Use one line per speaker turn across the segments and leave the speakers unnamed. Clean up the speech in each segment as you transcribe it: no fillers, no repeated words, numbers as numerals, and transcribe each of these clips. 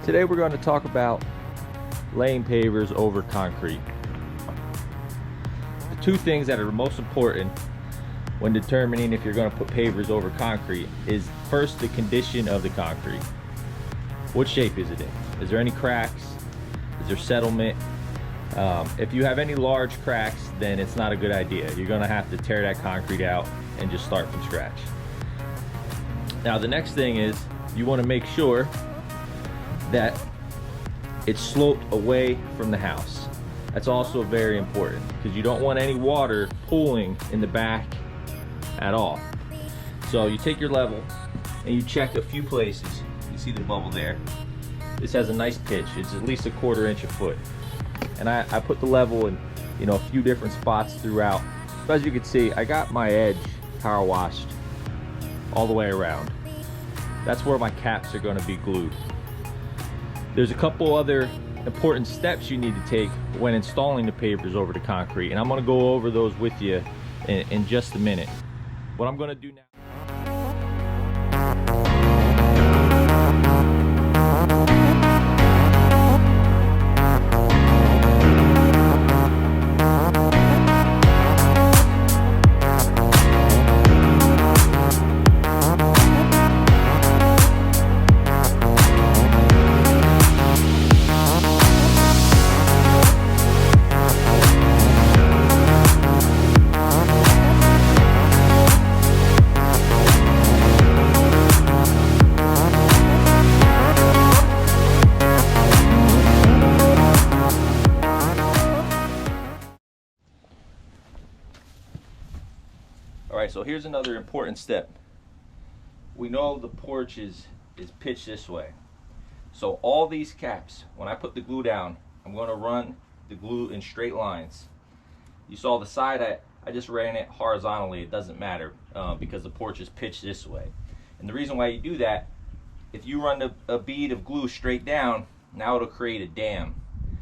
Today we're going to talk about laying pavers over concrete. The two things that are most important when determining if you're going to put pavers over concrete is first the condition of the concrete. What shape is it in? Is there any cracks? Is there settlement? If you have any large cracks, then it's not a good idea. You're going to have to tear that concrete out and just start from scratch. Now the next thing is you want to make sure that it's sloped away from the house. That's also very important because you don't want any water pooling in the back at all. So you take your level and you check a few places. You see the bubble there. This has a nice pitch. It's at least 1/4 inch a foot. And I put the level in, a few different spots throughout. So as you can see, I got my edge power washed all the way around. That's where my caps are going to be glued. There's a couple other important steps you need to take when installing the pavers over the concrete, and I'm going to go over those with you in just a minute. What I'm going to do now. Alright, so here's another important step. We know the porch is pitched this way. So all these caps, when I put the glue down, I'm going to run the glue in straight lines. You saw the side, I just ran it horizontally. It doesn't matter because the porch is pitched this way. And the reason why you do that, if you run a bead of glue straight down, now it'll create a dam.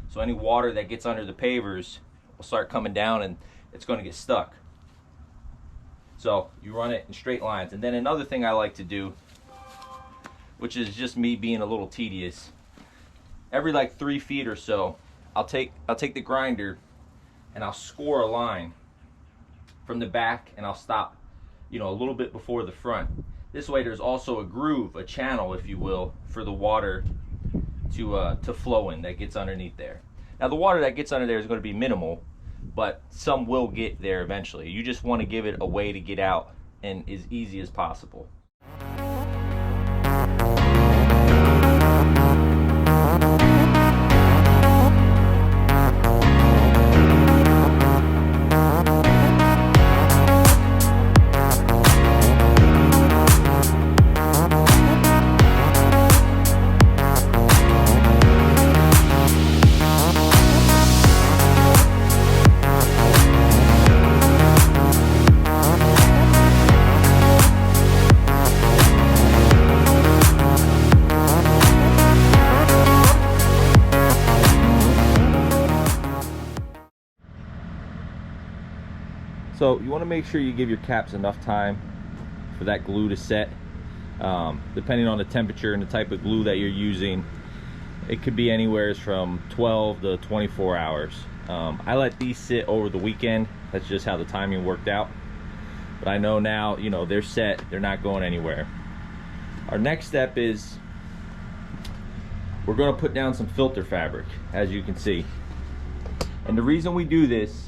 So any water that gets under the pavers will start coming down and it's going to get stuck. So you run it in straight lines. And then another thing I like to do, which is just me being a little tedious, every like 3 feet or so, I'll take the grinder and I'll score a line from the back and I'll stop, a little bit before the front. This way there's also a groove, a channel, if you will, for the water to flow in that gets underneath there. Now the water that gets under there is going to be minimal, but some will get there eventually. You just want to give it a way to get out and as easy as possible. So you want to make sure you give your caps enough time for that glue to set. Depending on the temperature and the type of glue that you're using, it could be anywhere from 12 to 24 hours. I let these sit over the weekend. That's just how the timing worked out. But I know now, they're set. They're not going anywhere. Our next step is we're going to put down some filter fabric, as you can see. And the reason we do this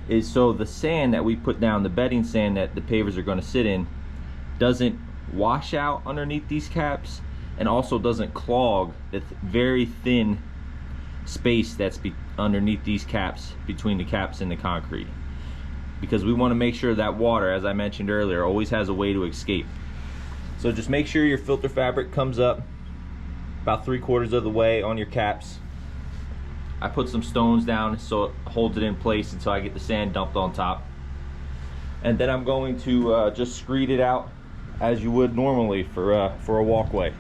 is so the sand that we put down, the bedding sand that the pavers are going to sit in, doesn't wash out underneath these caps and also doesn't clog the very thin space that's underneath these caps, between the caps and the concrete. Because we want to make sure that water, as I mentioned earlier, always has a way to escape. So just make sure your filter fabric comes up about 3/4 of the way on your caps. I put some stones down so it holds it in place until I get the sand dumped on top. And then I'm going to just screed it out as you would normally for a walkway.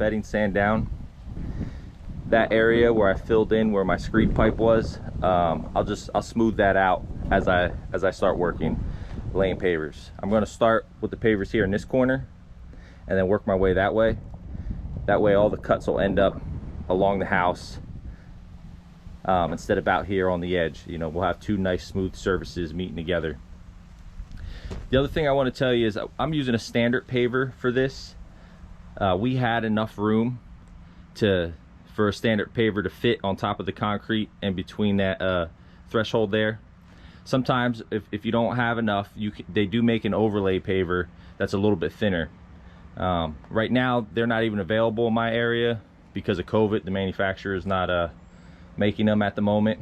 bedding sand down, that area where I filled in where my screed pipe was, I'll smooth that out as I start working, laying pavers. I'm going to start with the pavers here in this corner and then work my way that way. That way all the cuts will end up along the house instead of out here on the edge. You know, we'll have two nice smooth surfaces meeting together. The other thing I want to tell you is I'm using a standard paver for this. We had enough room for a standard paver to fit on top of the concrete and between that threshold there. Sometimes if you don't have enough, they do make an overlay paver that's a little bit thinner. Right now they're not even available in my area because of COVID. The manufacturer is not making them at the moment,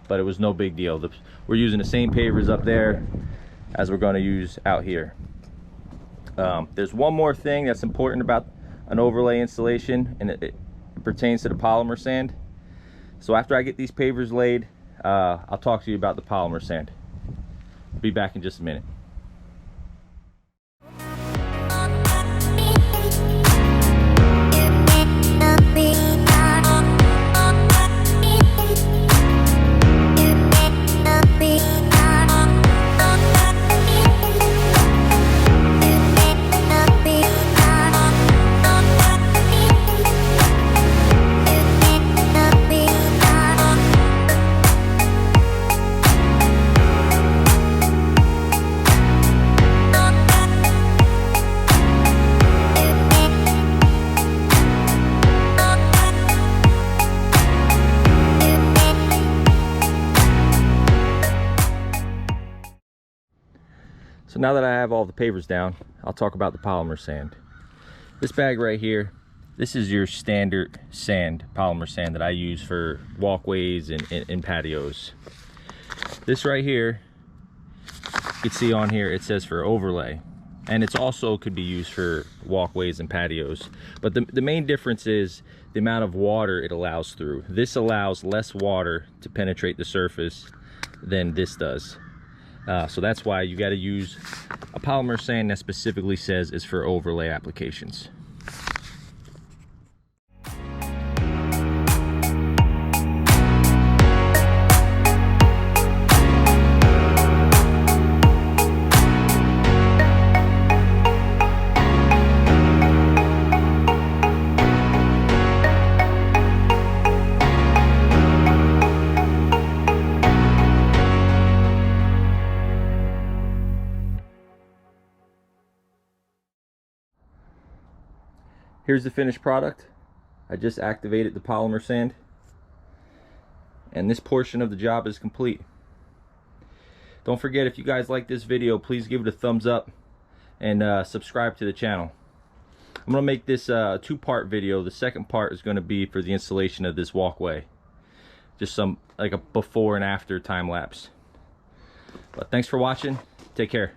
but it was no big deal. We're using the same pavers up there as we're going to use out here. There's one more thing that's important about an overlay installation, and it pertains to the polymer sand. So after I get these pavers laid, I'll talk to you about the polymer sand. Be back in just a minute. So now that I have all the pavers down, I'll talk about the polymer sand. This bag right here, this is your standard sand, polymer sand that I use for walkways and patios. This right here, you can see on here, it says for overlay. And it's also could be used for walkways and patios. But the main difference is the amount of water it allows through. This allows less water to penetrate the surface than this does. So that's why you got to use a polymer sand that specifically says is for overlay applications. Here's the finished product. I just activated the polymer sand, and this portion of the job is complete. Don't forget, if you guys like this video, please give it a thumbs up and subscribe to the channel. I'm gonna make this a two-part video. The second part is going to be for the installation of this walkway, just some like a before and after time lapse. But thanks for watching. Take care.